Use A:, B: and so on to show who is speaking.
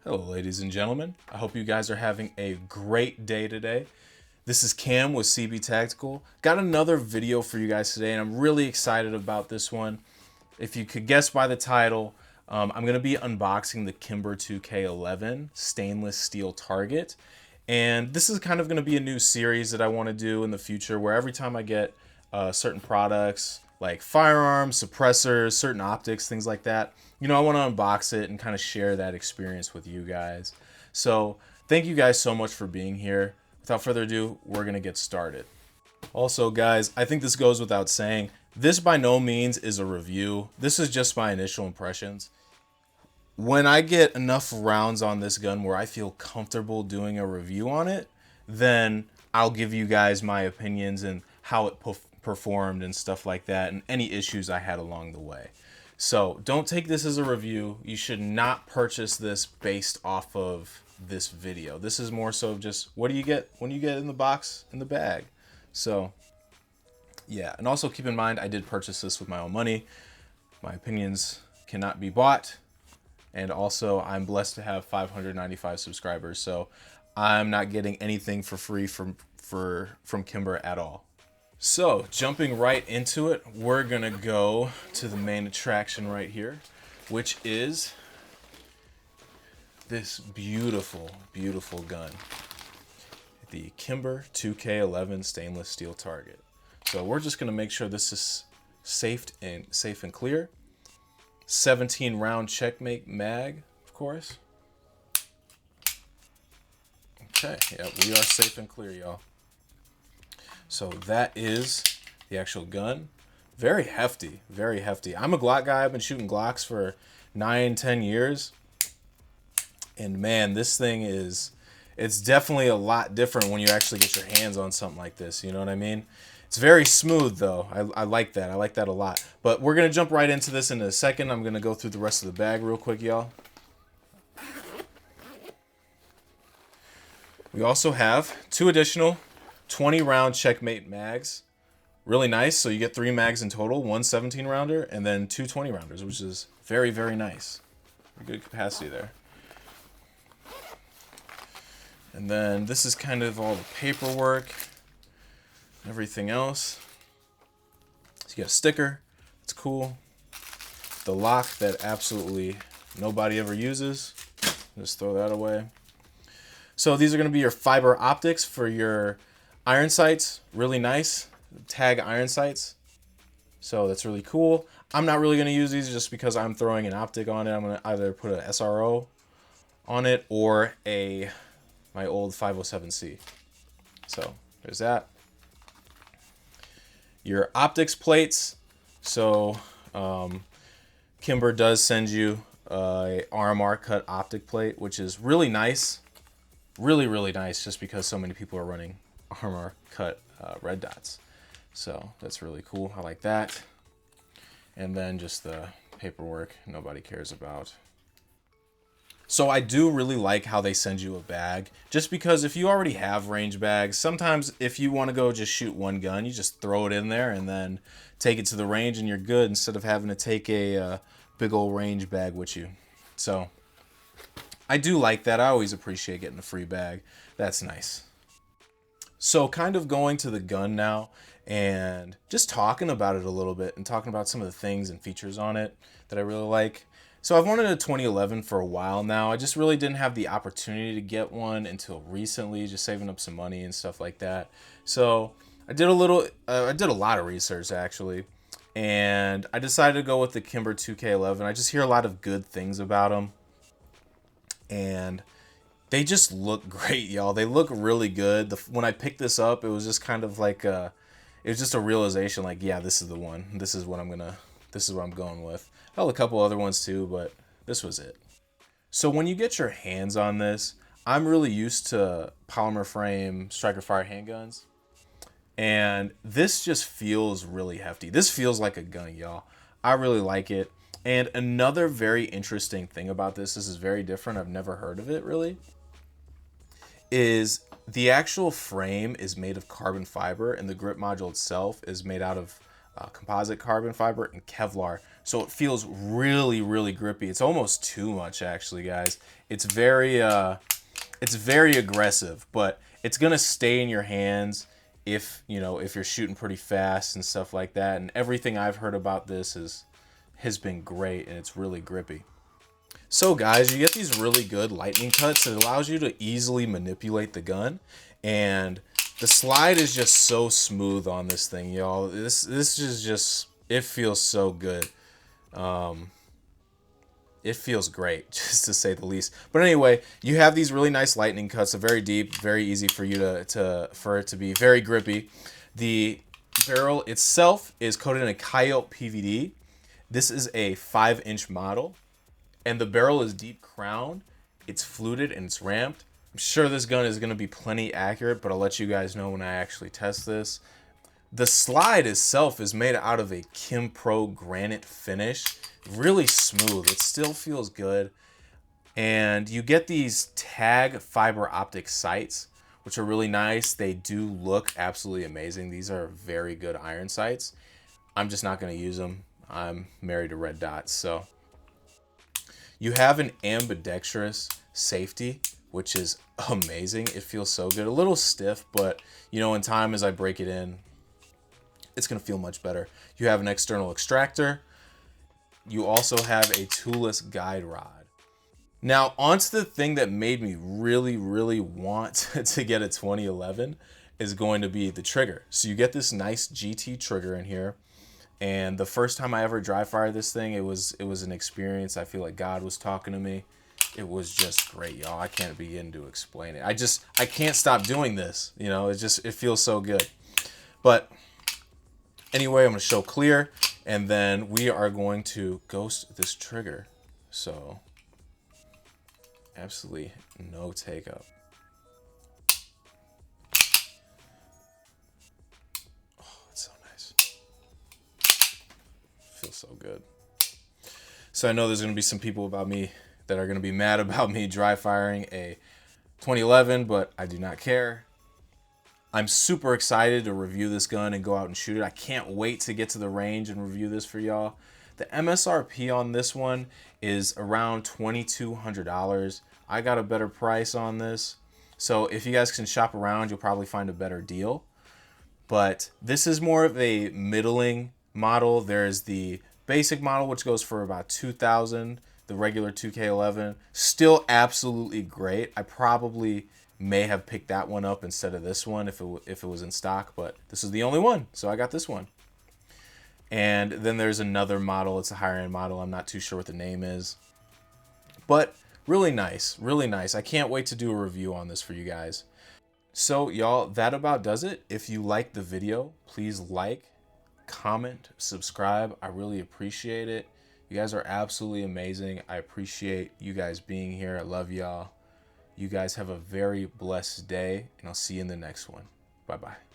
A: Hello, ladies and gentlemen. I hope you guys are having a great day today. This is Cam with CB Tactical. Got another video for you guys today, and I'm really excited about this one. If you could guess by the title, I'm going to be unboxing the Kimber 2K11 stainless steel target. And this is kind of going to be a new series that I want to do in the future, where every time I get certain products like firearms, suppressors, certain optics, things like that, I want to unbox it and kind of share that experience with you guys. So thank you guys so much for being here. Without further ado, we're going to get started. Also, guys, I think this goes without saying, this by no means is a review. This is just my initial impressions. When I get enough rounds on this gun where I feel comfortable doing a review on it, then I'll give you guys my opinions and how it performed and stuff like that, and any issues I had along the way. So don't take this as a review. You should not purchase this based off of this video. This is more so just, what do you get when you get in the box, in the bag? So yeah, and also keep in mind, I did purchase this with my own money. My opinions cannot be bought. And also, I'm blessed to have 595 subscribers, so I'm not getting anything for free from Kimber at all. So, jumping right into it, we're gonna go to the main attraction right here, which is this beautiful, beautiful gun, the Kimber 2K11 stainless steel target. So we're just gonna make sure this is safe and clear. 17 round checkmate mag, of course. Okay, yeah, we are safe and clear, y'all. So that is the actual gun. Very hefty, very hefty. I'm a Glock guy. I've been shooting Glocks for 9-10 years. And man, this thing it's definitely a lot different when you actually get your hands on something like this. You know what I mean? It's very smooth, though. I like that. I like that a lot. But we're going to jump right into this in a second. I'm going to go through the rest of the bag real quick, y'all. We also have 2 additional 20-round checkmate mags. Really nice. So you get 3 mags in total, 1 17-rounder, and then 2 20-rounders, which is very, very nice. Good capacity there. And then this is kind of all the paperwork, everything else. So you got a sticker. It's cool. The lock that absolutely nobody ever uses. Just throw that away. So these are going to be your fiber optics for your iron sights. Really nice. Tag iron sights. So that's really cool. I'm not really going to use these just because I'm throwing an optic on it. I'm going to either put an SRO on it or my old 507C. So there's that. Your optics plates. So Kimber does send you a RMR cut optic plate, which is really nice. Really, really nice, just because so many people are running RMR cut red dots. So that's really cool. I like that. And then just the paperwork nobody cares about. So I do really like how they send you a bag, just because if you already have range bags, sometimes if you want to go just shoot one gun, you just throw it in there and then take it to the range and you're good, instead of having to take a big old range bag with you. So I do like that. I always appreciate getting a free bag. That's nice. So kind of going to the gun now and just talking about it a little bit and talking about some of the things and features on it that I really like. So I've wanted a 2011 for a while now. I just really didn't have the opportunity to get one until recently, just saving up some money and stuff like that. So I did a lot of research actually, and I decided to go with the Kimber 2K11. I just hear a lot of good things about them, and they just look great, y'all. They look really good. When I picked this up, it was just kind of like it was just a realization, like, yeah, this is the one. This is what I'm going with. I held a couple other ones too, but this was it. So when you get your hands on this, I'm really used to polymer frame striker fire handguns, and this just feels really hefty. This feels like a gun, y'all. I really like it. And another very interesting thing about this is very different. I've never heard of it really. Is the actual frame is made of carbon fiber, and the grip module itself is made out of composite carbon fiber, and Kevlar. So it feels really, really grippy. It's almost too much, actually, guys. It's very aggressive, but it's gonna stay in your hands if if you're shooting pretty fast and stuff like that. And everything I've heard about this has been great, and it's really grippy. So guys, you get these really good lightning cuts. It allows you to easily manipulate the gun, and the slide is just so smooth on this thing, y'all. This is just, it feels so good. It feels great, just to say the least. But anyway, you have these really nice lightning cuts. They're very deep, very easy for you for it to be very grippy. The barrel itself is coated in a Coyote PVD. This is a 5-inch model, and the barrel is deep crowned. It's fluted and it's ramped. I'm sure this gun is going to be plenty accurate, but I'll let you guys know when I actually test this. The slide itself is made out of a Kimber granite finish. Really smooth. It still feels good. And you get these tag fiber optic sights, which are really nice. They do look absolutely amazing. These are very good iron sights. I'm just not going to use them. I'm married to red dots. So you have an ambidextrous safety, which is amazing. It feels so good. A little stiff, but in time as I break it in, it's going to feel much better. You have an external extractor. You also have a toolless guide rod. Now, onto the thing that made me really, really want to get a 2011 is going to be the trigger. So you get this nice GT trigger in here. And the first time I ever dry fired this thing, it was an experience. I feel like God was talking to me. It was just great, y'all. I can't begin to explain it. I can't stop doing this. It feels so good. But anyway, I'm going to show clear, and then we are going to ghost this trigger. So, absolutely no take up. Oh, that's so nice. Feels so good. So I know there's going to be some people that are going to be mad about me dry firing a 2011, but I do not care. I'm super excited to review this gun and go out and shoot it. I can't wait to get to the range and review this for y'all. The MSRP on this one is around $2,200. I got a better price on this. So if you guys can shop around, you'll probably find a better deal. But this is more of a middling model. There's the basic model, which goes for about $2,000. The regular 2K11, still absolutely great. I probably may have picked that one up instead of this one if it was in stock, but this is the only one, so I got this one. And then there's another model. It's a higher end model. I'm not too sure what the name is, but really nice, really nice. I can't wait to do a review on this for you guys. So y'all, that about does it. If you like the video, please like, comment, subscribe. I really appreciate it. You guys are absolutely amazing. I appreciate you guys being here. I love y'all. You guys have a very blessed day, and I'll see you in the next one. Bye-bye.